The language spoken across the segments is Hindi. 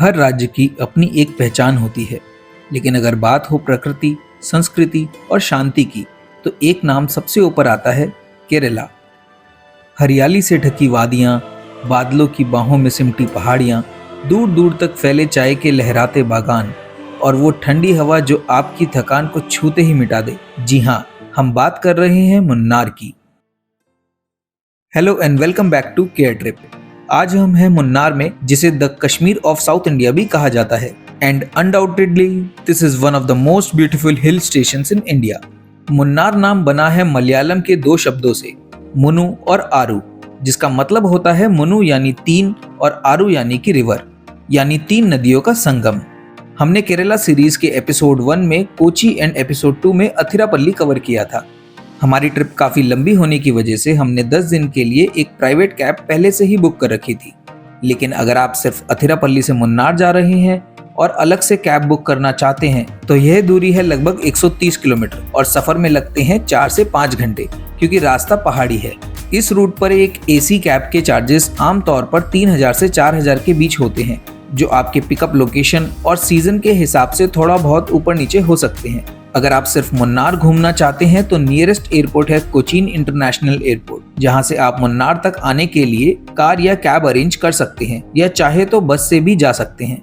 हर राज्य की अपनी एक पहचान होती है, लेकिन अगर बात हो प्रकृति, संस्कृति और शांति की, तो एक नाम सबसे ऊपर आता है, केरला। हरियाली से ढकी वादियाँ, बादलों की बाहों में सिमटी पहाड़ियाँ, दूर दूर तक फैले चाय के लहराते बागान और वो ठंडी हवा जो आपकी थकान को छूते ही मिटा दे। जी हाँ, हम बात कर रहे हैं मुन्नार की। Hello and welcome back to care trip. आज हम हैं मुन्नार में, जिसे the Kashmir of south India भी कहा जाता है। And undoubtedly this is one of the most beautiful hill stations in India. Munnar नाम बना है मलयालम के दो शब्दों से, मुनु और आरू, जिसका मतलब होता है मुनु यानी तीन और आरू यानी कि रिवर, यानी तीन नदियों का संगम। हमने केरला सीरीज के एपिसोड 1 में कोची एंड एपिसोड 2 में अथिरापल्ली कवर किया था। हमारी ट्रिप काफी लंबी होने की वजह से हमने 10 दिन के लिए एक प्राइवेट कैब पहले से ही बुक कर रखी थी। लेकिन अगर आप सिर्फ अथिरापल्ली से मुन्नार जा रहे हैं और अलग से कैब बुक करना चाहते हैं, तो यह दूरी है लगभग 130 किलोमीटर और सफर में लगते हैं 4 से 5 घंटे, क्योंकि रास्ता पहाड़ी है। इस रूट पर एक एसी कैब के चार्जेस आमतौर पर 3000 से 4000 के बीच होते हैं, जो आपके पिकअप लोकेशन और सीजन के हिसाब से थोड़ा बहुत ऊपर नीचे हो सकते हैं। अगर आप सिर्फ मुन्नार घूमना चाहते हैं तो नियरेस्ट एयरपोर्ट है कोचीन इंटरनेशनल एयरपोर्ट, जहां से आप मुन्नार तक आने के लिए कार या कैब अरेंज कर सकते हैं, या चाहे तो बस से भी जा सकते हैं।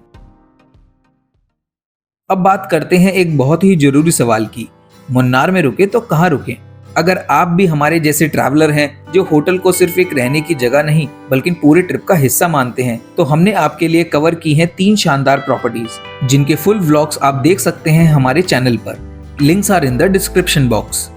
अब बात करते हैं एक बहुत ही जरूरी सवाल की, मुन्नार में रुके तो कहाँ रुके। अगर आप भी हमारे जैसे ट्रैवलर हैं जो होटल को सिर्फ एक रहने की जगह नहीं बल्कि पूरे ट्रिप का हिस्सा मानते हैं, तो हमने आपके लिए कवर की हैं 3 शानदार प्रॉपर्टीज, जिनके फुल व्लॉग्स आप देख सकते हैं हमारे चैनल पर। Links are in the description box.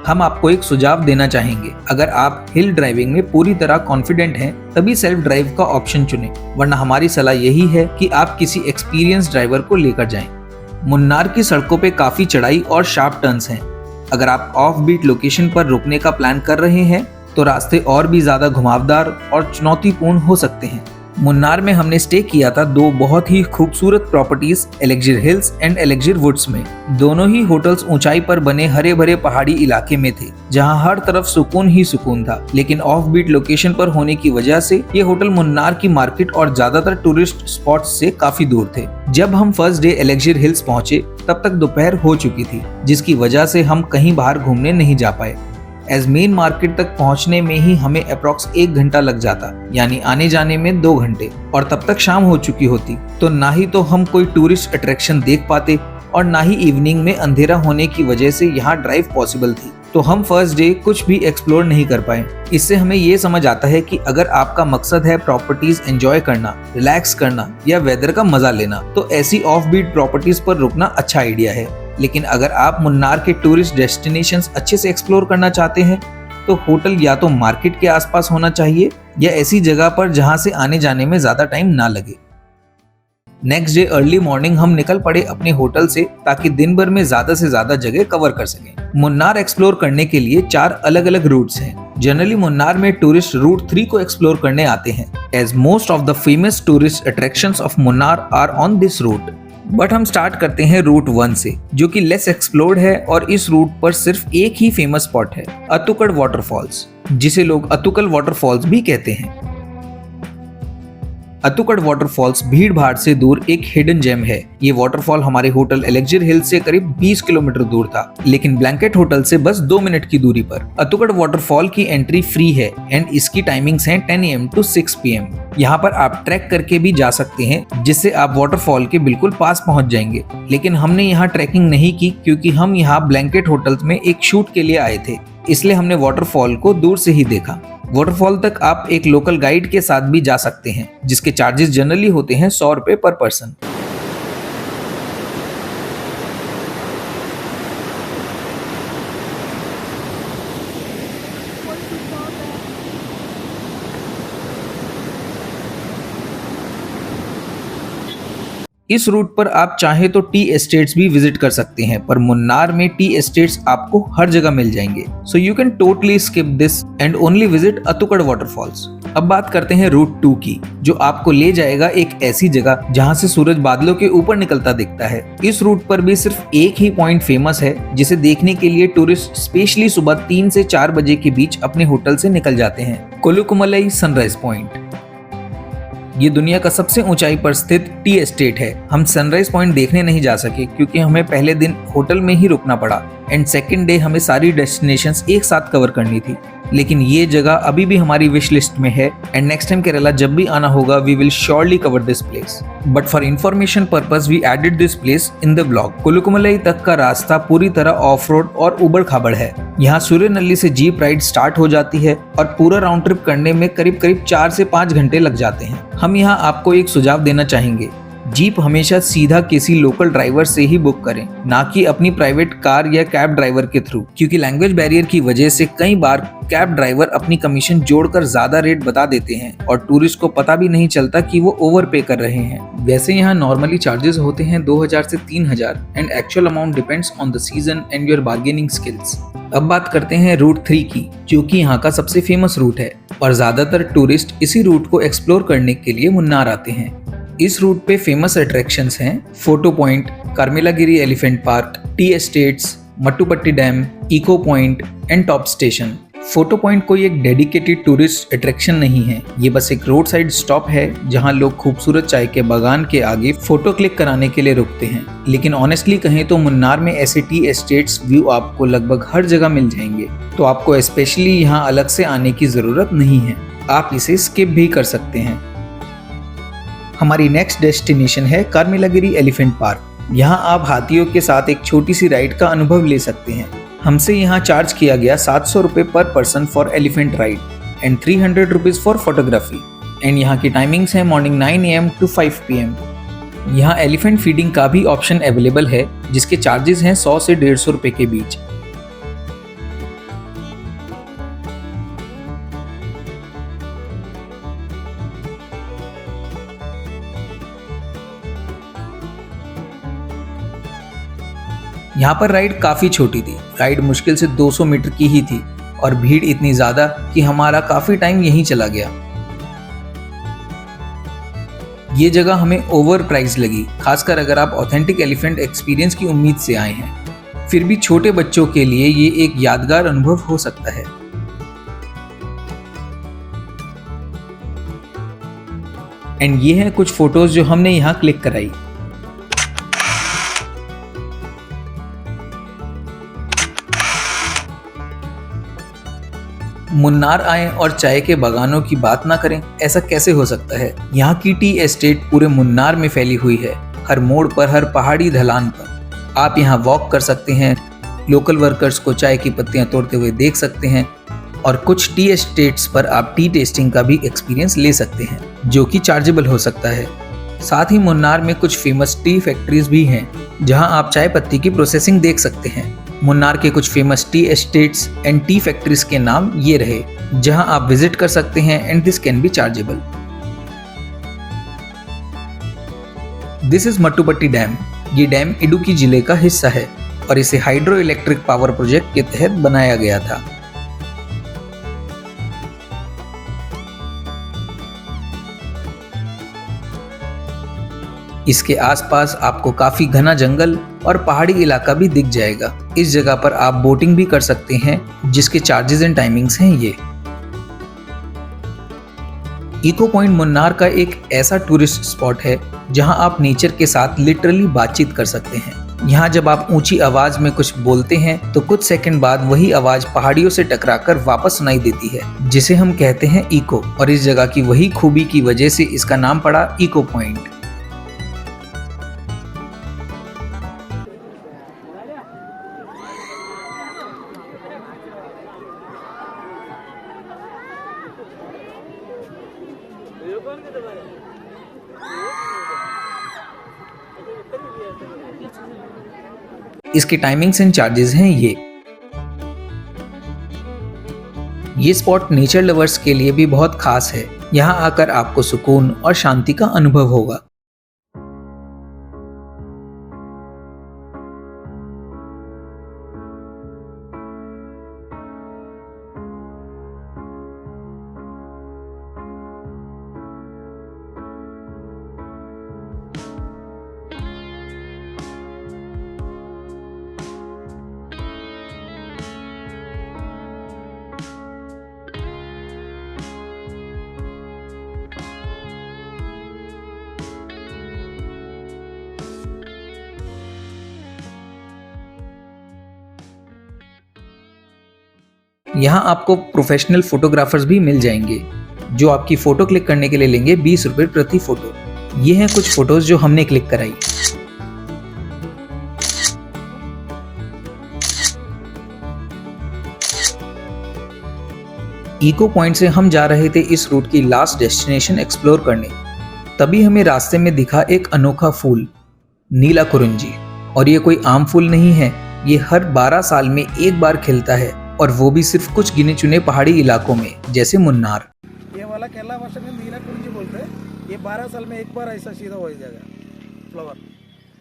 हम आपको एक सुझाव देना चाहेंगे, अगर आप हिल ड्राइविंग में पूरी तरह कॉन्फिडेंट हैं तभी सेल्फ ड्राइव का ऑप्शन चुनें, वरना हमारी सलाह यही है कि आप किसी एक्सपीरियंस ड्राइवर को लेकर जाएं। मुन्नार की सड़कों पे काफी चढ़ाई और शार्प टर्न्स हैं। अगर आप ऑफ बीट लोकेशन पर रुकने का प्लान कर रहे हैं तो रास्ते और भी ज्यादा घुमावदार और चुनौतीपूर्ण हो सकते हैं। मुन्नार में हमने स्टे किया था 2 बहुत ही खूबसूरत प्रॉपर्टीज, एलेक्जिर हिल्स एंड एलेक्जिर वुड्स में। दोनों ही होटल्स ऊंचाई पर बने हरे भरे पहाड़ी इलाके में थे, जहां हर तरफ सुकून ही सुकून था। लेकिन ऑफ बीट लोकेशन पर होने की वजह से ये होटल मुन्नार की मार्केट और ज्यादातर टूरिस्ट स्पॉट्स से काफी दूर थे। जब हम फर्स्ट डे एलेक्जिर हिल्स पहुंचे तब तक दोपहर हो चुकी थी, जिसकी वजह से हम कहीं बाहर घूमने नहीं जा पाए। एज मेन मार्केट तक पहुंचने में ही हमें अप्रॉक्स 1 घंटा लग जाता, यानी आने जाने में 2 घंटे, और तब तक शाम हो चुकी होती। तो ना ही तो हम कोई टूरिस्ट अट्रैक्शन देख पाते और ना ही इवनिंग में अंधेरा होने की वजह से यहाँ ड्राइव पॉसिबल थी। तो हम फर्स्ट डे कुछ भी एक्सप्लोर नहीं कर पाए। इससे हमें ये समझ आता है कि अगर आपका मकसद है प्रॉपर्टीज एंजॉय करना, रिलैक्स करना या वेदर का मजा लेना, तो ऐसी ऑफ बीट प्रॉपर्टीज पर रुकना अच्छा आइडिया है। लेकिन अगर आप मुन्नार के टूरिस्ट डेस्टिनेशंस अच्छे से एक्सप्लोर करना चाहते हैं, तो होटल या तो मार्केट के आसपास होना चाहिए या ऐसी जगह पर जहां से आने जाने में ज्यादा टाइम ना लगे। नेक्स्ट डे अर्ली मॉर्निंग हम निकल पड़े अपने होटल से, ताकि दिन भर में ज्यादा से ज्यादा जगह कवर कर सकें। मुन्नार एक्सप्लोर करने के लिए 4 अलग अलग रूट्स हैं। जनरली मुन्नार में टूरिस्ट रूट 3 को एक्सप्लोर करने आते हैं, as most of the famous tourist attractions of Munnar are on this route. But हम स्टार्ट करते हैं रूट 1 से, जो कि लेस एक्सप्लोर्ड है, और इस रूट पर सिर्फ एक ही फेमस स्पॉट है, अतुकड़ वाटरफॉल्स, जिसे लोग अतुकल वाटरफॉल्स भी कहते हैं। अतुकड़ वाटरफॉल्स भीड़ भाड़ से दूर एक हिडन जेम है। ये वाटरफॉल हमारे होटल एलेक्जिर हिल्स से करीब 20 किलोमीटर दूर था, लेकिन ब्लैंकेट होटल से बस 2 मिनट की दूरी पर। अतुकड़ वाटरफॉल की एंट्री फ्री है एंड इसकी टाइमिंग्स हैं 10 AM to 6 PM। यहाँ पर आप ट्रैक करके भी जा सकते हैं, जिससे आप वाटरफॉल के बिल्कुल पास पहुँच जाएंगे। लेकिन हमने यहाँ ट्रैकिंग नहीं की, क्योंकि हम यहाँ ब्लैंकेट होटल्स में एक शूट के लिए आए थे, इसलिए हमने वाटरफॉल को दूर से ही देखा। वाटरफॉल तक आप एक लोकल गाइड के साथ भी जा सकते हैं, जिसके चार्जेस जनरली होते हैं 100 रुपए पर पर्सन। इस रूट पर आप चाहे तो टी एस्टेट्स भी विजिट कर सकते हैं, पर मुन्नार में टी एस्टेट्स आपको हर जगह मिल जाएंगे। So you can totally skip this and only visit Attukad waterfalls. अब बात करते हैं रूट 2 की, जो आपको ले जाएगा एक ऐसी जगह जहां से सूरज बादलों के ऊपर निकलता दिखता है। इस रूट पर भी सिर्फ एक ही पॉइंट फेमस है, जिसे देखने के लिए टूरिस्ट स्पेशली सुबह 3 से 4 बजे के बीच अपने होटल से निकल जाते हैं, कोलुकुमलई सनराइज पॉइंट। ये दुनिया का सबसे ऊंचाई पर स्थित टी एस्टेट है। हम सनराइज पॉइंट देखने नहीं जा सके क्योंकि हमें पहले दिन होटल में ही रुकना पड़ा एंड सेकेंड डे हमें सारी डेस्टिनेशंस एक साथ कवर करनी थी। लेकिन ये जगह अभी भी हमारी विश लिस्ट में है एंड नेक्स्ट टाइम केरला जब भी आना होगा we will surely cover this place. But for information purpose we added this place in the blog. Kolukkumalai तक का रास्ता पूरी तरह ऑफ रोड और उबड़ खाबड़ है। यहाँ सूर्यनल्ली से जीप राइड स्टार्ट हो जाती है और पूरा राउंड ट्रिप करने में करीब 4 से 5 घंटे लग जाते हैं। हम यहाँ आपको एक सुझाव देना चाहेंगे, जीप हमेशा सीधा किसी लोकल ड्राइवर से ही बुक करें, ना कि अपनी प्राइवेट कार या कैब ड्राइवर के थ्रू, क्योंकि लैंग्वेज बैरियर की वजह से कई बार कैब ड्राइवर अपनी कमीशन जोड़कर ज्यादा रेट बता देते हैं और टूरिस्ट को पता भी नहीं चलता कि वो ओवर पे कर रहे हैं। वैसे यहाँ नॉर्मली चार्जेस होते हैं 2000 से 3000 and actual amount depends on the season and your bargaining skills. अब बात करते हैं रूट 3 की, जो कि यहाँ का सबसे फेमस रूट है और ज्यादातर टूरिस्ट इसी रूट को एक्सप्लोर करने के लिए मुन्नार आते हैं। इस रूट पे फेमस अट्रैक्शंस हैं photo point, Karmelagiri elephant park, tea estates, Mattupetty dam, echo point and top station. Photo point कोई एक डेडिकेटेड टूरिस्ट अट्रैक्शन नहीं है, ये बस एक रोड साइड स्टॉप है जहां लोग खूबसूरत चाय के बागान के आगे फोटो क्लिक कराने के लिए रुकते हैं। लेकिन ऑनेस्टली कहें तो मुन्नार में ऐसे टी एस्टेट्स व्यू आपको लगभग हर जगह मिल जाएंगे, तो आपको स्पेशली यहाँ अलग से आने की जरूरत नहीं है, आप इसे स्किप भी कर सकते हैं। हमारी नेक्स्ट डेस्टिनेशन है कार्मेलागिरी एलिफेंट पार्क। यहाँ आप हाथियों के साथ एक छोटी सी राइड का अनुभव ले सकते हैं। हमसे यहाँ चार्ज किया गया 700 रुपये पर person for elephant ride and 300 rupees for photography and यहाँ की टाइमिंग्स हैं मॉर्निंग 9 AM to 5 PM। यहाँ एलिफेंट फीडिंग का भी ऑप्शन अवेलेबल है जिसके चार्जेस हैं 100 से 150 रुपये के बीच। यहाँ पर राइड काफी छोटी थी, राइड मुश्किल से 200 मीटर की ही थी और भीड़ इतनी ज्यादा कि हमारा काफी टाइम यहीं चला गया। ये जगह हमें ओवर प्राइस लगी, खासकर अगर आप ऑथेंटिक एलिफेंट एक्सपीरियंस की उम्मीद से आए हैं। फिर भी छोटे बच्चों के लिए ये एक यादगार अनुभव हो सकता है। एंड ये हैं कुछ फोटोज जो हमने यहाँ क्लिक कराई। मुन्नार आए और चाय के बागानों की बात ना करें, ऐसा कैसे हो सकता है। यहाँ की टी एस्टेट पूरे मुन्नार में फैली हुई है, हर मोड़ पर, हर पहाड़ी ढलान पर। आप यहाँ वॉक कर सकते हैं, लोकल वर्कर्स को चाय की पत्तियां तोड़ते हुए देख सकते हैं और कुछ टी एस्टेट्स पर आप टी टेस्टिंग का भी एक्सपीरियंस ले सकते हैं जो कि चार्जेबल हो सकता है। साथ ही मुन्नार में कुछ फेमस टी फैक्ट्रीज भी हैं जहाँ आप चाय पत्ती की प्रोसेसिंग देख सकते हैं। मुन्नार के कुछ famous tea estates and T factories के नाम ये रहे जहां आप विजिट कर सकते हैं and this can be chargeable. This is Mattupetty dam. ये डैम इडुक्की जिले का हिस्सा है और इसे हाइड्रो इलेक्ट्रिक पावर प्रोजेक्ट के तहत बनाया गया था। इसके आसपास आपको काफी घना जंगल और पहाड़ी इलाका भी दिख जाएगा। इस जगह पर आप बोटिंग भी कर सकते हैं जिसके चार्जेस एंड टाइमिंग्स हैं ये। इको पॉइंट मुन्नार का एक ऐसा टूरिस्ट स्पॉट है जहां आप नेचर के साथ लिटरली बातचीत कर सकते हैं। यहाँ जब आप ऊंची आवाज में कुछ बोलते हैं तो कुछ सेकंड बाद वही आवाज पहाड़ियों से टकराकर वापस सुनाई देती है जिसे हम कहते हैं इको, और इस जगह की वही खूबी की वजह से इसका नाम पड़ा इको पॉइंट। इसके टाइमिंग्स एंड चार्जेस हैं ये स्पॉट नेचर लवर्स के लिए भी बहुत खास है। यहाँ आकर आपको सुकून और शांति का अनुभव होगा। यहाँ आपको प्रोफेशनल फोटोग्राफर्स भी मिल जाएंगे जो आपकी फोटो क्लिक करने के लिए लेंगे 20 रुपए प्रति फोटो। ये हैं कुछ फोटोज जो हमने क्लिक कराई। इको पॉइंट से हम जा रहे थे इस रूट की लास्ट डेस्टिनेशन एक्सप्लोर करने। तभी हमें रास्ते में दिखा एक अनोखा फूल, नीला कुरुंजी। और ये कोई आम फूल नहीं है, ये हर 12 साल में एक बार खिलता है, और वो भी सिर्फ कुछ गिने चुने पहाड़ी इलाकों में, जैसे मुन्नार। ये वाला केरला भाषा में नीला कुरुंजी बोलते हैं। ये 12 साल में एक बार ऐसा सीधा हो जाएगा फ्लावर।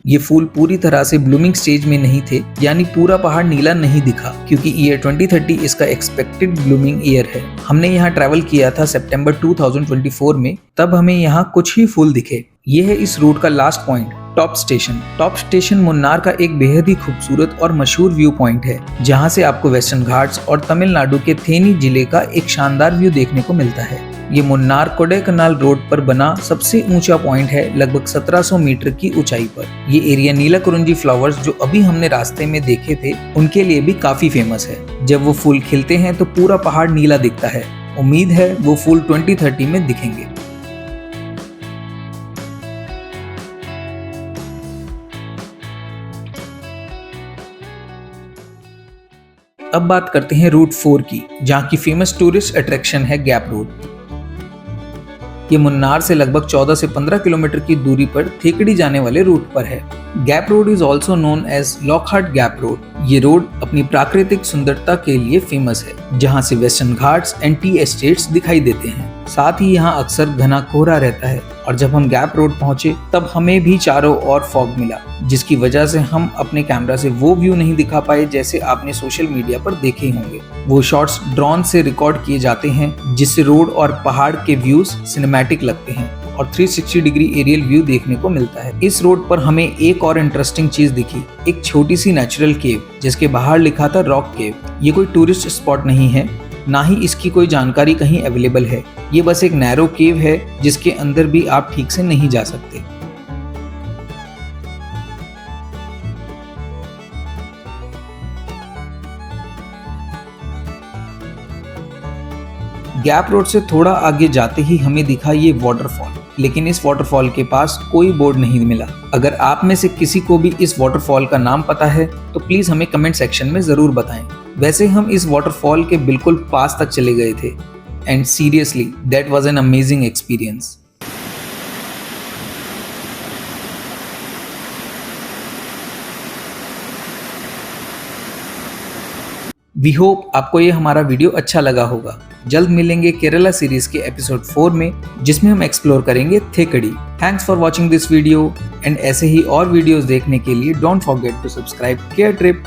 ये फूल पूरी तरह से ब्लूमिंग स्टेज में नहीं थे, यानी पूरा पहाड़ नीला नहीं दिखा, क्योंकि ईयर 2030 इसका एक्सपेक्टेड ब्लूमिंग ईयर है। हमने यहाँ ट्रैवल किया था सितंबर 2024 में, तब हमें यहाँ कुछ ही फूल दिखे। ये है इस रूट का last point, top station. Top station Munnar का एक बेहद ही खूबसूरत और मशहूर व्यू पॉइंट है, जहाँ से आपको वेस्टर्न घाट्स और तमिलनाडु के थेनी जिले का एक शानदार व्यू देखने को मिलता है। ये मुन्नार कोडाईकनाल रोड पर बना सबसे ऊंचा पॉइंट है, लगभग 1700 मीटर की ऊंचाई पर। ये एरिया नीला कुरुंजी फ्लावर्स जो अभी हमने रास्ते में देखे थे, उनके लिए भी काफी फेमस है। जब वो फूल खिलते हैं तो पूरा पहाड़ नीला दिखता है। उम्मीद है वो फूल 2030 में दिखेंगे। अब बात करते हैं रूट 4 की, जहाँ की फेमस टूरिस्ट अट्रैक्शन है गैप रोड। ये मुन्नार से लगभग 14 से 15 किलोमीटर की दूरी पर थेकड़ी जाने वाले रूट पर है। Gap road is also known as Lockhart gap road. ये रोड अपनी प्राकृतिक सुंदरता के लिए फेमस है, जहाँ से western Ghats and tea estates दिखाई देते हैं। साथ ही यहाँ अक्सर घना कोहरा रहता है, और जब हम गैप रोड पहुंचे तब हमें भी चारों ओर फॉग मिला, जिसकी वजह से हम अपने कैमरा से वो व्यू नहीं दिखा पाए जैसे आपने सोशल मीडिया पर देखे होंगे। वो शॉट्स ड्रोन से रिकॉर्ड किए जाते हैं, जिससे रोड और पहाड़ के व्यूज सिनेमैटिक लगते हैं और 360 डिग्री एरियल व्यू देखने को मिलता है। इस रोड पर हमें एक और इंटरेस्टिंग चीज दिखी, एक छोटी सी नेचुरल केव, जिसके बाहर लिखा था रॉक केव। ये कोई टूरिस्ट स्पॉट नहीं है, ना ही इसकी कोई जानकारी कहीं अवेलेबल है। ये बस एक नैरो केव है, जिसके अंदर भी आप ठीक से नहीं जा सकते। गैप रोड से थोड़ा आगे जाते ही हमें दिखा ये वाटरफॉल, लेकिन इस वाटरफॉल के पास कोई बोर्ड नहीं मिला। अगर आप में से किसी को भी इस वाटरफॉल का नाम पता है तो प्लीज हमें कमेंट सेक्शन में जरूर बताएं। वैसे हम इस वाटरफॉल के बिल्कुल पास तक चले गए थे, and seriously that was an amazing experience. We hope आपको ये हमारा वीडियो अच्छा लगा होगा। जल्द मिलेंगे केरला सीरीज के एपिसोड 4 में, जिसमें हम एक्सप्लोर करेंगे Thekkady. Thanks for watching this video, and ऐसे ही और वीडियोस देखने के लिए don't forget to subscribe care trip.